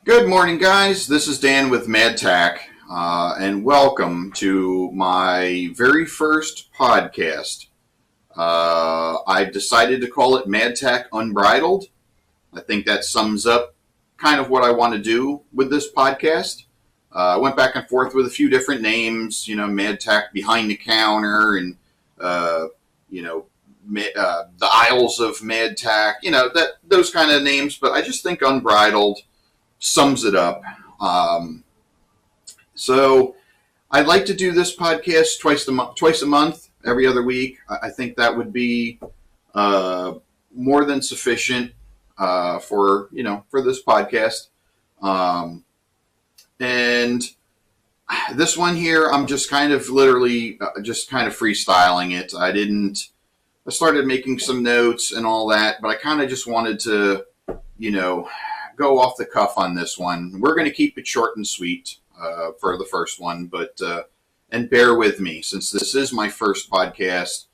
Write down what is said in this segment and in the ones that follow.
Good morning, guys. This is Dan with Tack, and welcome to my very first podcast. I've decided to call it Tack Unbridled. I think that sums up kind of what I want to do with this podcast. I went back and forth with a few different names, Tack Behind the Counter, and uh, you know, the Isles of Tack, those kind of names. But I just think Unbridled sums it up. Um, so I'd like to do this podcast twice a month, every other week. I think that would be uh, more than sufficient for this podcast. Um, and this one here, I'm just kind of literally just kind of freestyling it. I started making some notes and all that, but I kind of just wanted to, you know, go off the cuff on this one. We're going to keep it short and sweet for the first one, but and bear with me since this is my first podcast.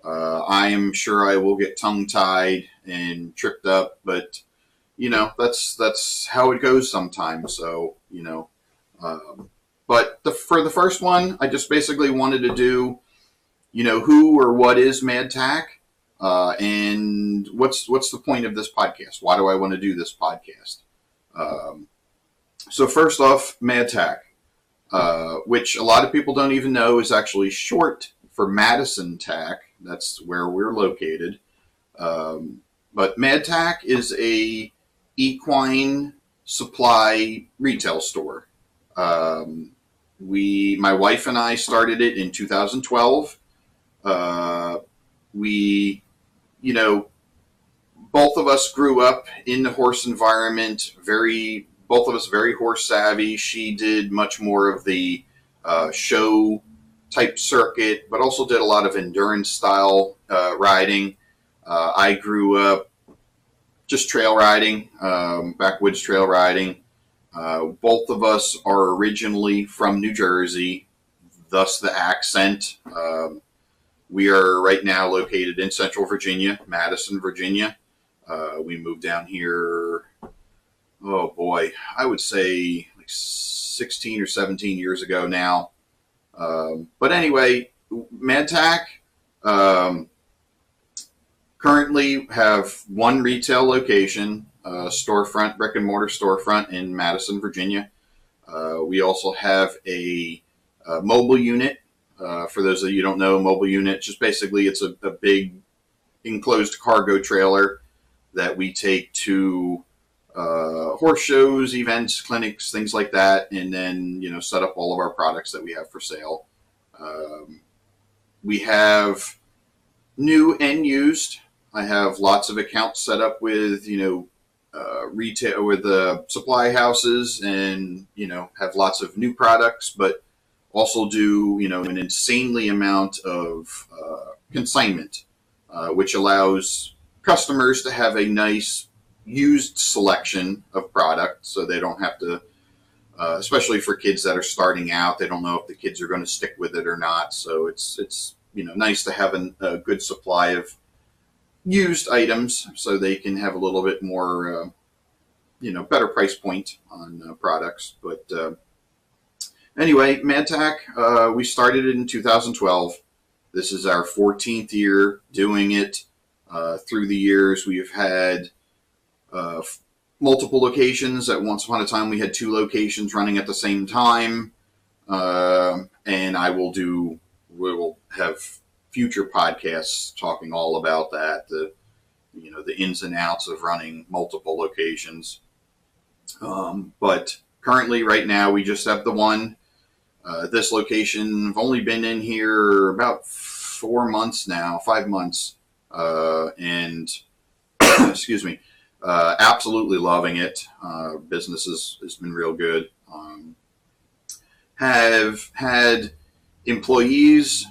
I am sure I will get tongue tied and tripped up, but that's how it goes sometimes. So but for the first one, I just basically wanted to do who or what is Tack, and what's the point of this podcast? Why do I want to do this podcast? Um, so first off, Tack, which a lot of people don't even know is actually short for Madison Tack. That's where we're located. But Tack is a equine supply retail store. My wife and I started it in 2012. We, both of us grew up in the horse environment, both of us very horse savvy. She did much more of the show type circuit, but also did a lot of endurance style riding. I grew up just trail riding, backwoods trail riding. Both of us are originally from New Jersey, thus the accent. We are right now located in Central Virginia, Madison, Virginia. We moved down here, oh boy, I would say like 16 or 17 years ago now. But anyway, Tack currently have one retail location, storefront, brick and mortar storefront in Madison, Virginia. We also have a mobile unit. For those of you who don't know, mobile unit, just basically it's a big enclosed cargo trailer that we take to horse shows, events, clinics, things like that, and then set up all of our products that we have for sale. We have new and used. I have lots of accounts set up with retail with the supply houses, and have lots of new products, but also do an insanely amount of consignment, which allows customers to have a nice used selection of product, so they don't have to, especially for kids that are starting out, they don't know if the kids are going to stick with it or not. So it's nice to have a good supply of used items, so they can have a little bit more better price point on products. But anyway, Tack, we started it in 2012. This is our 14th year doing it. Through the years, we've had multiple locations. At once upon a time, we had two locations running at the same time. And we will have future podcasts talking all about that, the ins and outs of running multiple locations. But currently, right now, we just have the one. This location, I've only been in here about 4 months now, 5 months, and excuse me, absolutely loving it. Business has been real good. Have had employees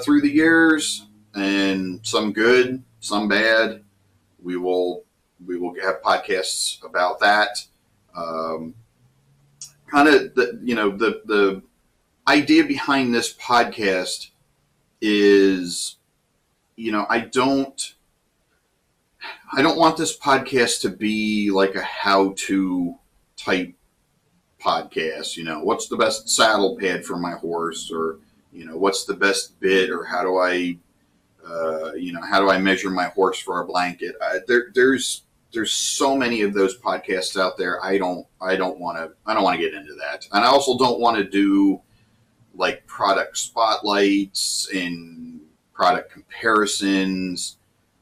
through the years, and some good, some bad. We will have podcasts about that. Kind of the idea behind this podcast is, I don't want this podcast to be like a how-to type podcasts. What's the best saddle pad for my horse, or what's the best bit, or how do I measure my horse for a blanket? There's so many of those podcasts out there. I don't want to get into that, and I also don't want to do like product spotlights and product comparisons.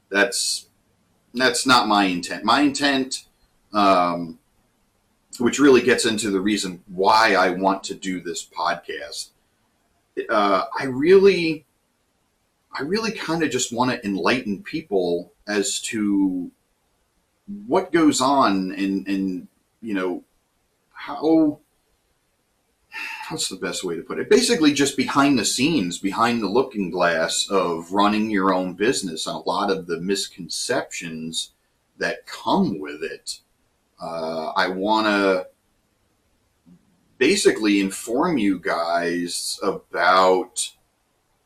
That's not my intent. My intent, which really gets into the reason why I want to do this podcast. I really kind of just want to enlighten people as to what goes on, and what's the best way to put it? Basically, just behind the scenes, behind the looking glass of running your own business, and a lot of the misconceptions that come with it. I want to basically inform you guys about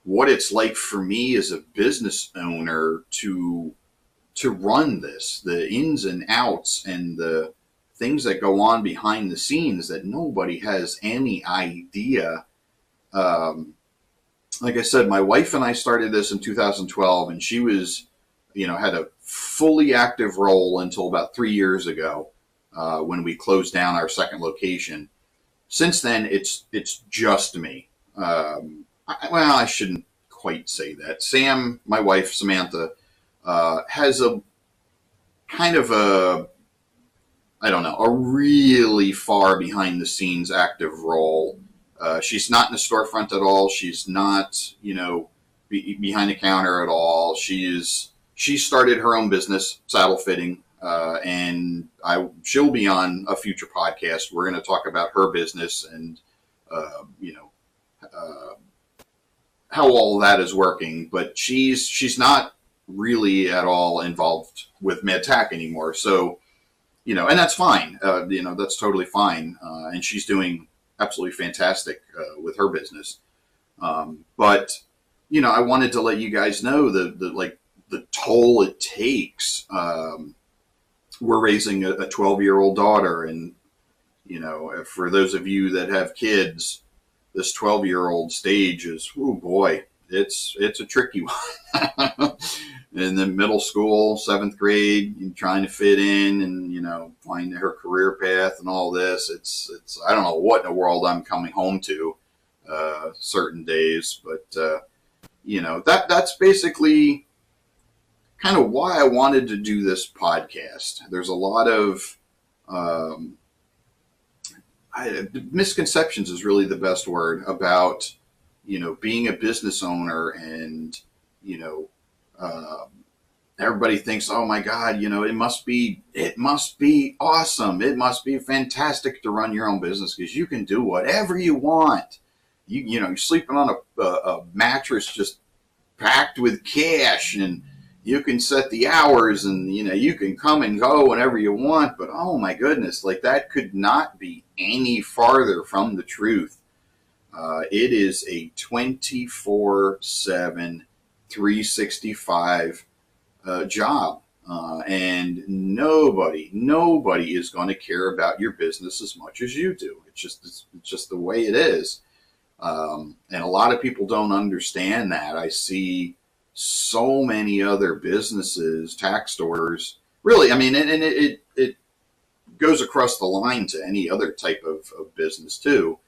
what it's like for me as a business owner to run this, the ins and outs and the things that go on behind the scenes that nobody has any idea. Like I said, my wife and I started this in 2012, and she was, had a fully active role until about 3 years ago, when we closed down our second location. Since then, it's just me. I shouldn't quite say that. Sam, my wife, Samantha, has a kind of a really far behind the scenes active role. She's not in the storefront at all. She's not, behind the counter at all. She started her own business, saddle fitting, and she'll be on a future podcast. We're going to talk about her business and, how all that is working, but she's not really at all involved with MedTack anymore. So, and that's fine. That's totally fine. And she's doing absolutely fantastic with her business. But I wanted to let you guys know the toll it takes. We're raising a 12-year-old daughter, and for those of you that have kids, this 12-year-old stage is, oh boy, it's a tricky one. In the middle school, 7th grade, trying to fit in and, find her career path and all this. It's I don't know what in the world I'm coming home to certain days, but that's basically kind of why I wanted to do this podcast. There's a lot of misconceptions is really the best word about, being a business owner, and, everybody thinks, oh my God, it must be awesome. It must be fantastic to run your own business because you can do whatever you want. You're sleeping on a mattress just packed with cash, and you can set the hours, and you can come and go whenever you want. But oh my goodness, like that could not be any farther from the truth. It is a 24/7, 365 job, and nobody is going to care about your business as much as you do. It's just the way it is. And a lot of people don't understand that. I see so many other businesses, tack stores, really, and it goes across the line to any other type of business too,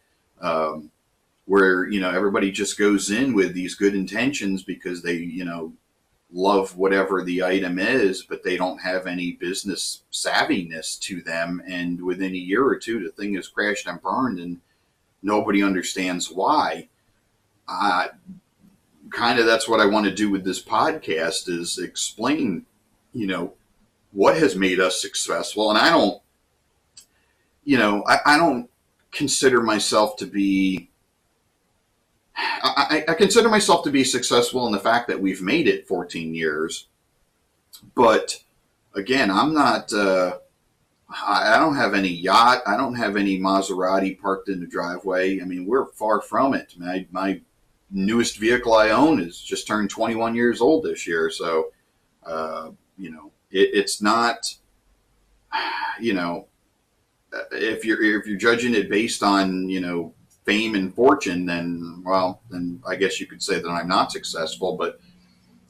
where, everybody just goes in with these good intentions because they, love whatever the item is, but they don't have any business savviness to them. And within a year or two, the thing has crashed and burned, and nobody understands why. Kind of that's what I want to do with this podcast, is explain, what has made us successful. And I don't consider myself to be, I consider myself to be successful in the fact that we've made it 14 years. But again, I'm not, I don't have any yacht. I don't have any Maserati parked in the driveway. We're far from it. My newest vehicle I own is just turned 21 years old this year. So, it's not, if you're judging it based on fame and fortune, then then I guess you could say that I'm not successful. But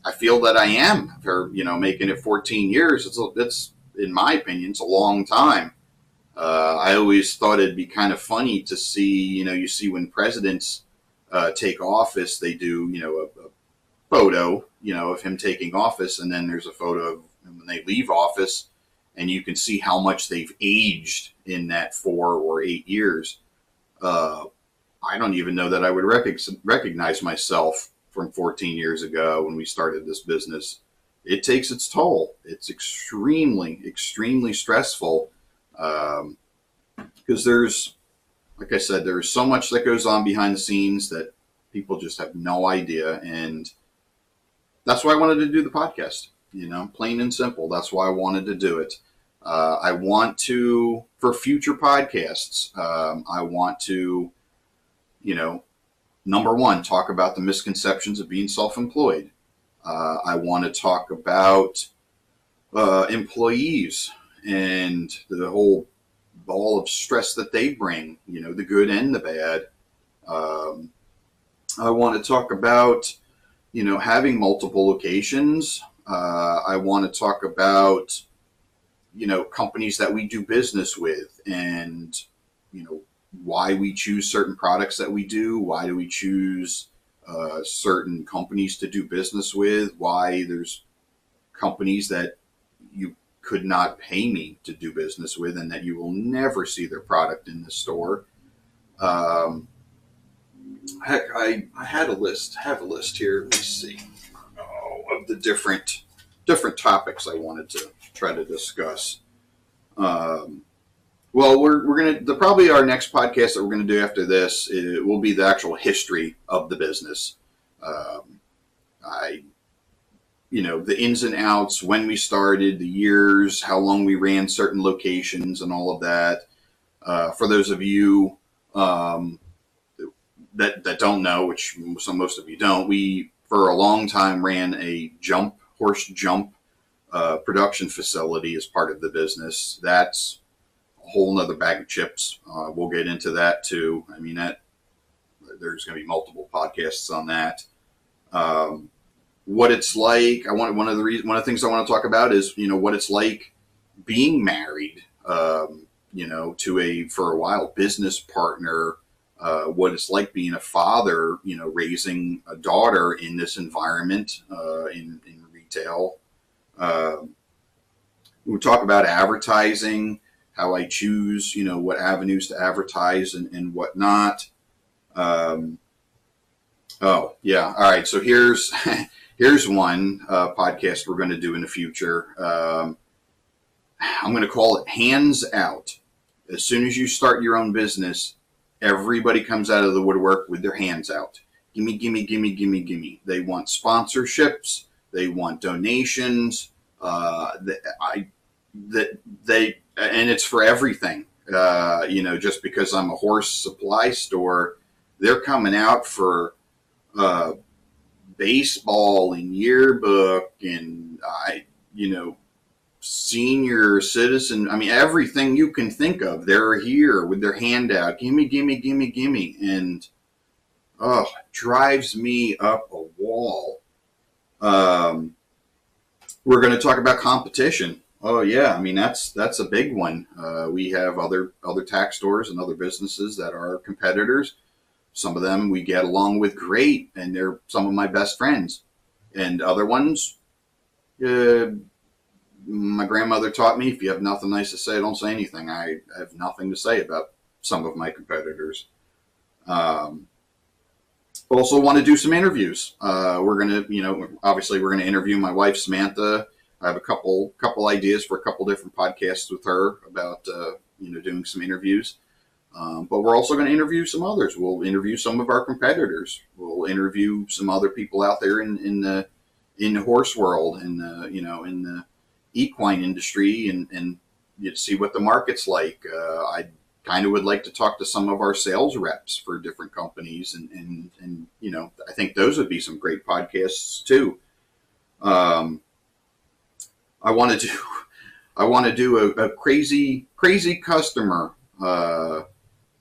I feel that I am for making it 14 years. It's in my opinion, it's a long time. I always thought it'd be kind of funny to see, you see when presidents take office, they do, a photo, of him taking office, and then there's a photo of when they leave office, and you can see how much they've aged in that 4 or 8 years. Uh, I don't even know that I would recognize myself from 14 years ago when we started this business. It takes its toll. It's extremely, extremely stressful because there's, like I said, there's so much that goes on behind the scenes that people just have no idea. And that's why I wanted to do the podcast, plain and simple. That's why I wanted to do it. I want to, for future podcasts, I want to, number one, talk about the misconceptions of being self-employed. I want to talk about employees and the whole ball of stress that they bring, the good and the bad. I want to talk about, having multiple locations. I want to talk about, companies that we do business with and, why we choose certain products that we do. Why do we choose certain companies to do business with? Why there's companies that you could not pay me to do business with and that you will never see their product in the store. Heck, I have a list here. Let me see. Of the different topics I wanted to try to discuss. Well, we're gonna probably our next podcast that we're gonna do after this, it will be the actual history of the business. I the ins and outs, when we started, the years, how long we ran certain locations, and all of that. For those of you that don't know, which most of you don't, we for a long time ran a horse jump production facility as part of the business. That's a whole nother bag of chips. We'll get into that too. I mean, there's going to be multiple podcasts on that. What it's like. One of the things I want to talk about is what it's like being married. To for a while business partner. What it's like being a father. Raising a daughter in this environment in retail. We'll talk about advertising, how I choose, what avenues to advertise and whatnot. Oh yeah, all right. So here's one podcast we're going to do in the future. I'm going to call it Hands Out. As soon as you start your own business, everybody comes out of the woodwork with their hands out. Gimme, gimme, gimme, gimme, gimme. They want sponsorships. They want donations. And it's for everything. Just because I'm a horse supply store, they're coming out for baseball and yearbook and senior citizen. I mean, everything you can think of, they're here with their hand out. Gimme, gimme, gimme, gimme. And it drives me up a wall. We're going to talk about competition. Oh yeah, I mean that's a big one. We have other tax stores and other businesses that are competitors. Some of them we get along with great, and they're some of my best friends. And other ones, my grandmother taught me, if you have nothing nice to say, don't say anything. I have nothing to say about some of my competitors. Also want to do some interviews. We're going to, obviously we're going to interview my wife, Samantha. I have a couple ideas for a couple different podcasts with her about, doing some interviews. But we're also going to interview some others. We'll interview some of our competitors. We'll interview some other people out there in the horse world and, in the equine industry and see what the market's like. I kind of would like to talk to some of our sales reps for different companies and I think those would be some great podcasts too. I want to I want to do a crazy customer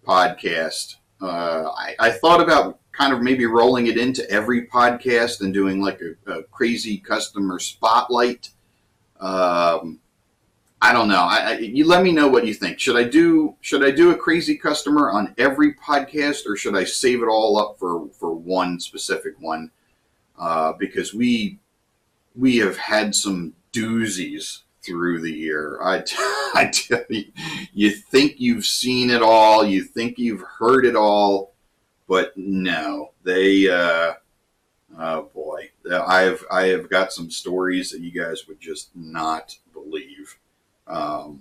podcast. I thought about kind of maybe rolling it into every podcast and doing like a crazy customer spotlight. I don't know. You let me know what you think. Should I do a crazy customer on every podcast, or should I save it all up for one specific one? Because we have had some doozies through the year. I tell you, you think you've seen it all, you think you've heard it all, but no, they. Oh boy, I have got some stories that you guys would just not believe. But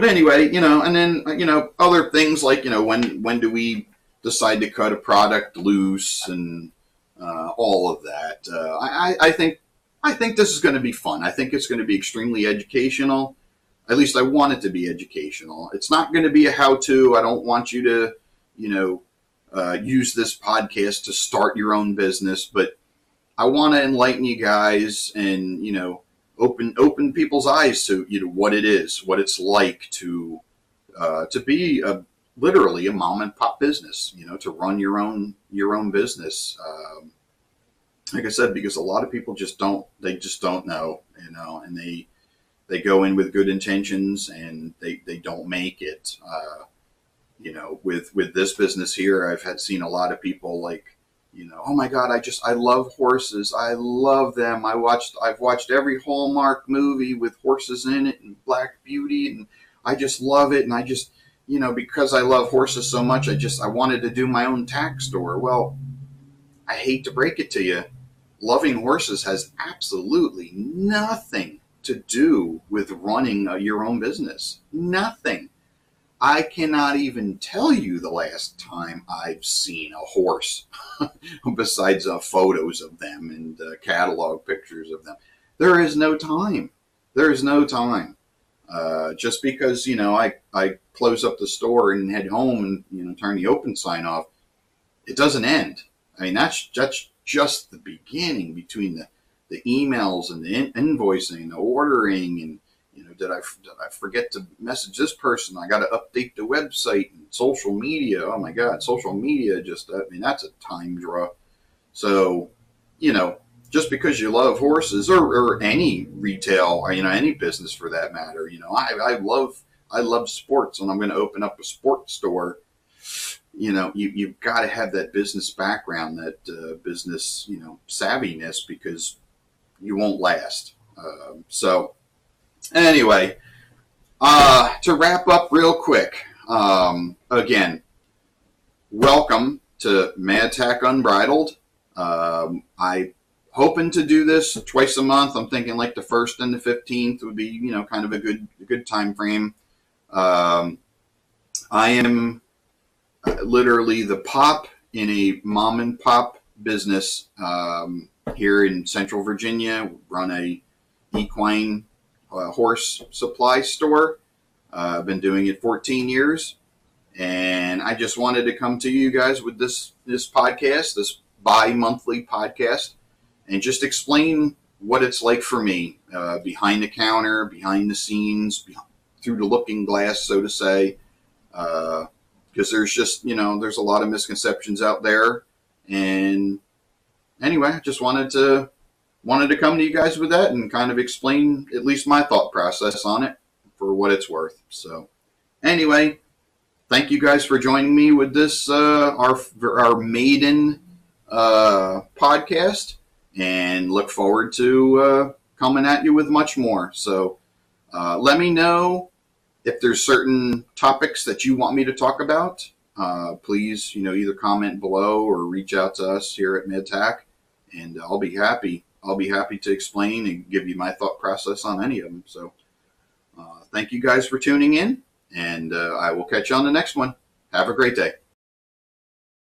anyway, and then other things like when do we decide to cut a product loose and all of that. I think this is going to be fun. I think it's going to be extremely educational. At least I want it to be educational. It's not going to be a how-to. I don't want you to, use this podcast to start your own business, but I want to enlighten you guys and, open people's eyes to, what it is, what it's like to be literally a mom and pop business, to run your own business. Like I said, because a lot of people just don't know, and they go in with good intentions and they don't make it. With this business here, I've seen a lot of people like, oh my God, I love horses. I love them. I've watched every Hallmark movie with horses in it and Black Beauty, and I just love it. And I just, because I love horses so much, I wanted to do my own tack store. Well, I hate to break it to you. Loving horses has absolutely nothing to do with running your own business. Nothing. I cannot even tell you the last time I've seen a horse besides photos of them and catalog pictures of them. There is no time. There is no time. Just because, I close up the store and head home and, turn the open sign off, it doesn't end. I mean, that's just the beginning between the emails and the invoicing, the ordering, and did I forget to message this person? I got to update the website and social media. Oh my God, social media that's a time draw. So, just because you love horses or any retail, or, any business for that matter, I love sports, and I'm going to open up a sports store. You've got to have that business background, that business, savviness, because you won't last. So anyway, to wrap up real quick, again, welcome to Tack Unbridled. I hoping to do this twice a month. I'm thinking like the 1st and the 15th would be, kind of a good time frame. I am literally the pop in a mom and pop business here in Central Virginia. Run a equine horse supply store. I've been doing it 14 years, and I just wanted to come to you guys with this podcast, this bi-monthly podcast, and just explain what it's like for me behind the counter, behind the scenes, through the looking glass, so to say. Because there's just, there's a lot of misconceptions out there. And anyway, I just wanted to come to you guys with that and kind of explain at least my thought process on it for what it's worth. So anyway, thank you guys for joining me with this, our maiden podcast, and look forward to coming at you with much more. So let me know if there's certain topics that you want me to talk about. Please, either comment below or reach out to us here at MedTack, and I'll be happy to explain and give you my thought process on any of them. So thank you guys for tuning in, and I will catch you on the next one. Have a great day.